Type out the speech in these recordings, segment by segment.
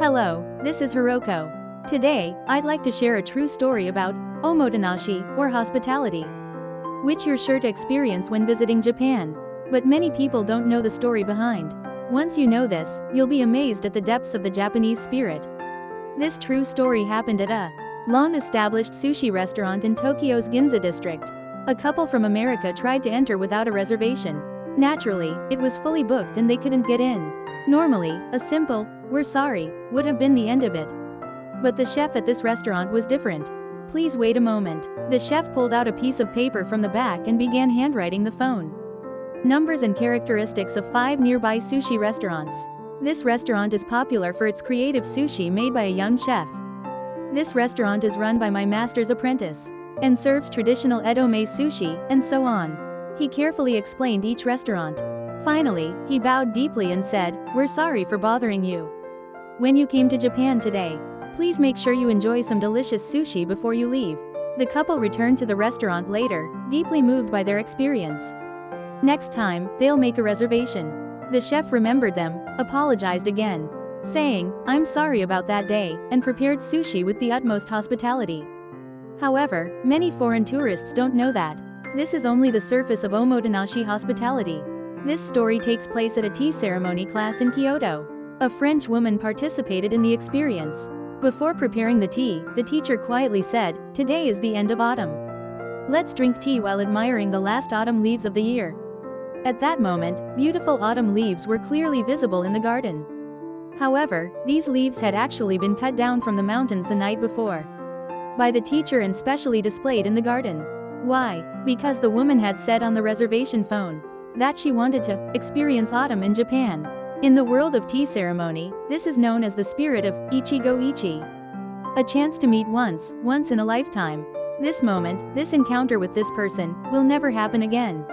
Hello, this is Hiroko. Today, I'd like to share a true story about omotenashi, or hospitality, which you're sure to experience when visiting Japan. But many people don't know the story behind. Once you know this, you'll be amazed at the depths of the Japanese spirit. This true story happened at a long-established sushi restaurant in Tokyo's Ginza district. A couple from America tried to enter without a reservation. Naturally, it was fully booked and they couldn't get in. Normally, a simple, "We're sorry," would have been the end of it. But the chef at this restaurant was different. Please wait a moment. The chef pulled out a piece of paper from the back and began handwriting the phone numbers and characteristics of 5 nearby sushi restaurants. This restaurant is popular for its creative sushi made by a young chef. This restaurant is run by my master's apprentice and serves traditional edome sushi, and so on. He carefully explained each restaurant. Finally, he bowed deeply and said, "We're sorry for bothering you. When you came to Japan today, please make sure you enjoy some delicious sushi before you leave." The couple returned to the restaurant later, deeply moved by their experience. Next time, they'll make a reservation. The chef remembered them, apologized again, saying, "I'm sorry about that day," and prepared sushi with the utmost hospitality. However, many foreign tourists don't know that this is only the surface of omotenashi hospitality. This story takes place at a tea ceremony class in Kyoto. A French woman participated in the experience. Before preparing the tea, the teacher quietly said, "Today is the end of autumn. Let's drink tea while admiring the last autumn leaves of the year." At that moment, beautiful autumn leaves were clearly visible in the garden. However, these leaves had actually been cut down from the mountains the night before by the teacher and specially displayed in the garden. Why? Because the woman had said on the reservation phone that she wanted to experience autumn in Japan. In the world of tea ceremony, this is known as the spirit of ichigo ichi. A chance to meet once in a lifetime. This moment, this encounter with this person, will never happen again.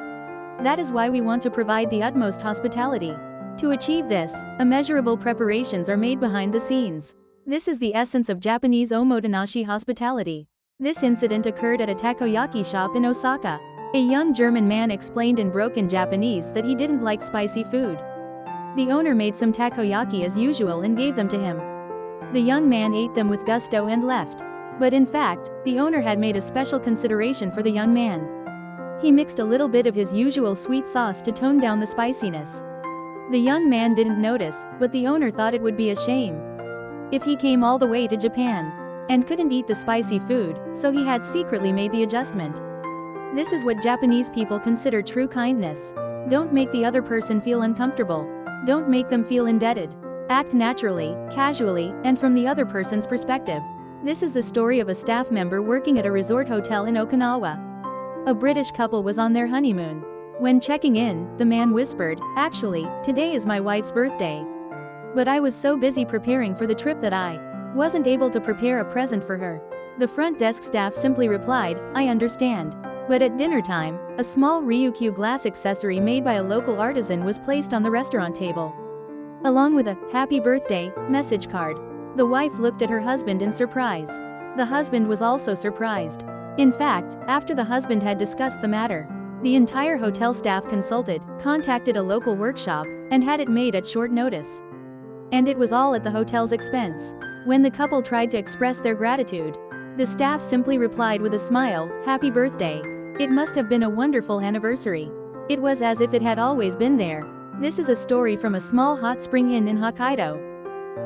That is why we want to provide the utmost hospitality. To achieve this, immeasurable preparations are made behind the scenes. This is the essence of Japanese omotenashi hospitality. This incident occurred at a takoyaki shop in Osaka. A young German man explained in broken Japanese that he didn't like spicy food. The owner made some takoyaki as usual and gave them to him. The young man ate them with gusto and left. But in fact, the owner had made a special consideration for the young man. He mixed a little bit of his usual sweet sauce to tone down the spiciness. The young man didn't notice, but the owner thought it would be a shame if he came all the way to Japan and couldn't eat the spicy food, so he had secretly made the adjustment. This is what Japanese people consider true kindness. Don't make the other person feel uncomfortable. Don't make them feel indebted. Act naturally, casually, and from the other person's perspective. This is the story of a staff member working at a resort hotel in Okinawa. A British couple was on their honeymoon. When checking in, the man whispered, "Actually, today is my wife's birthday. But I was so busy preparing for the trip that I wasn't able to prepare a present for her." The front desk staff simply replied, "I understand." But at dinner time, a small Ryukyu glass accessory made by a local artisan was placed on the restaurant table, along with a "Happy Birthday" message card. The wife looked at her husband in surprise. The husband was also surprised. In fact, after the husband had discussed the matter, the entire hotel staff contacted a local workshop, and had it made at short notice. And it was all at the hotel's expense. When the couple tried to express their gratitude, the staff simply replied with a smile, "Happy birthday. It must have been a wonderful anniversary." It was as if it had always been there. This is a story from a small hot spring inn in Hokkaido.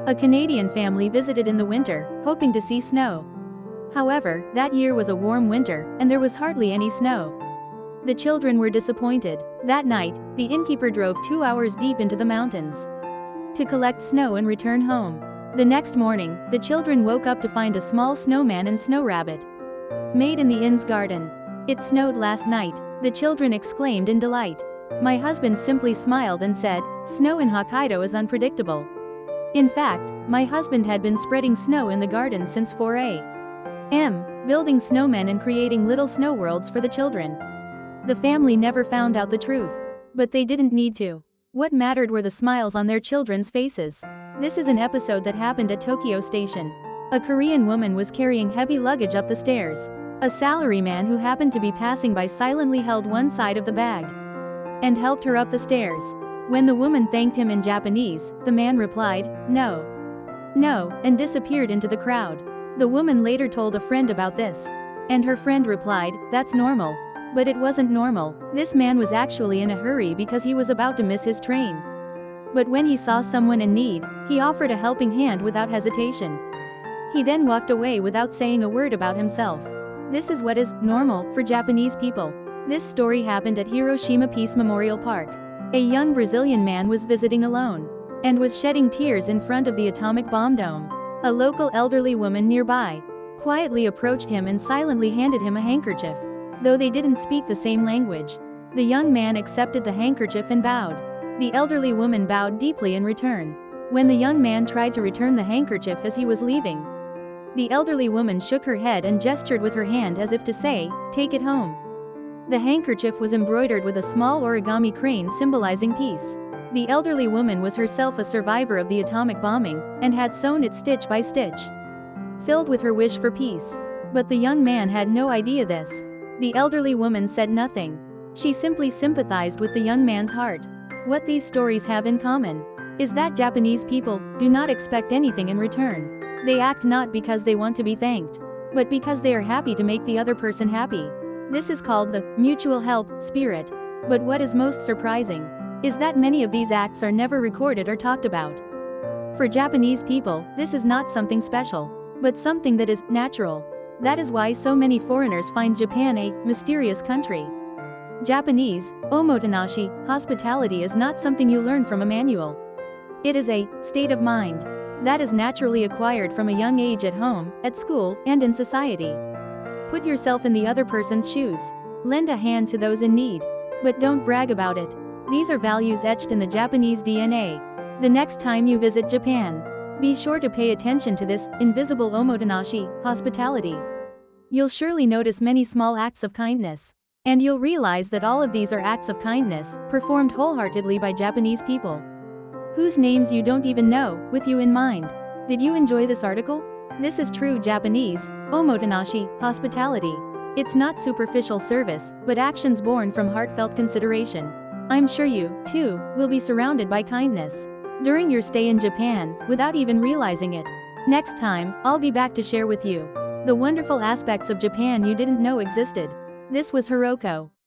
A Canadian family visited in the winter, hoping to see snow. However, that year was a warm winter, and there was hardly any snow. The children were disappointed. That night, the innkeeper drove 2 hours deep into the mountains to collect snow and return home. The next morning, the children woke up to find a small snowman and snow rabbit made in the inn's garden. "It snowed last night," the children exclaimed in delight. My husband simply smiled and said, "Snow in Hokkaido is unpredictable." In fact, my husband had been spreading snow in the garden since 4 a.m., building snowmen and creating little snow worlds for the children. The family never found out the truth. But they didn't need to. What mattered were the smiles on their children's faces. This is an episode that happened at Tokyo Station. A Korean woman was carrying heavy luggage up the stairs. A salaryman who happened to be passing by silently held one side of the bag and helped her up the stairs. When the woman thanked him in Japanese, the man replied, "No. "No," and disappeared into the crowd. The woman later told a friend about this. And her friend replied, "That's normal." But it wasn't normal. This man was actually in a hurry because he was about to miss his train. But when he saw someone in need, he offered a helping hand without hesitation. He then walked away without saying a word about himself. This is what is normal for Japanese people. This story happened at Hiroshima Peace Memorial Park. A young Brazilian man was visiting alone and was shedding tears in front of the atomic bomb dome. A local elderly woman nearby quietly approached him and silently handed him a handkerchief. Though they didn't speak the same language, the young man accepted the handkerchief and bowed. The elderly woman bowed deeply in return. When the young man tried to return the handkerchief as he was leaving, the elderly woman shook her head and gestured with her hand as if to say, "Take it home." The handkerchief was embroidered with a small origami crane symbolizing peace. The elderly woman was herself a survivor of the atomic bombing and had sewn it stitch by stitch, filled with her wish for peace. But the young man had no idea this. The elderly woman said nothing. She simply sympathized with the young man's heart. What these stories have in common is that Japanese people do not expect anything in return. They act not because they want to be thanked, but because they are happy to make the other person happy. This is called the mutual help spirit. But what is most surprising is that many of these acts are never recorded or talked about. For Japanese people, this is not something special, but something that is natural. That is why so many foreigners find Japan a mysterious country. Japanese, omotenashi, hospitality is not something you learn from a manual. It is a state of mind that is naturally acquired from a young age at home, at school, and in society. Put yourself in the other person's shoes. Lend a hand to those in need. But don't brag about it. These are values etched in the Japanese DNA. The next time you visit Japan, be sure to pay attention to this invisible omotenashi, hospitality. You'll surely notice many small acts of kindness. And you'll realize that all of these are acts of kindness, performed wholeheartedly by Japanese people, whose names you don't even know, with you in mind. Did you enjoy this article? This is true Japanese, omotenashi, hospitality. It's not superficial service, but actions born from heartfelt consideration. I'm sure you, too, will be surrounded by kindness during your stay in Japan, without even realizing it. Next time, I'll be back to share with you the wonderful aspects of Japan you didn't know existed. This was Hiroko.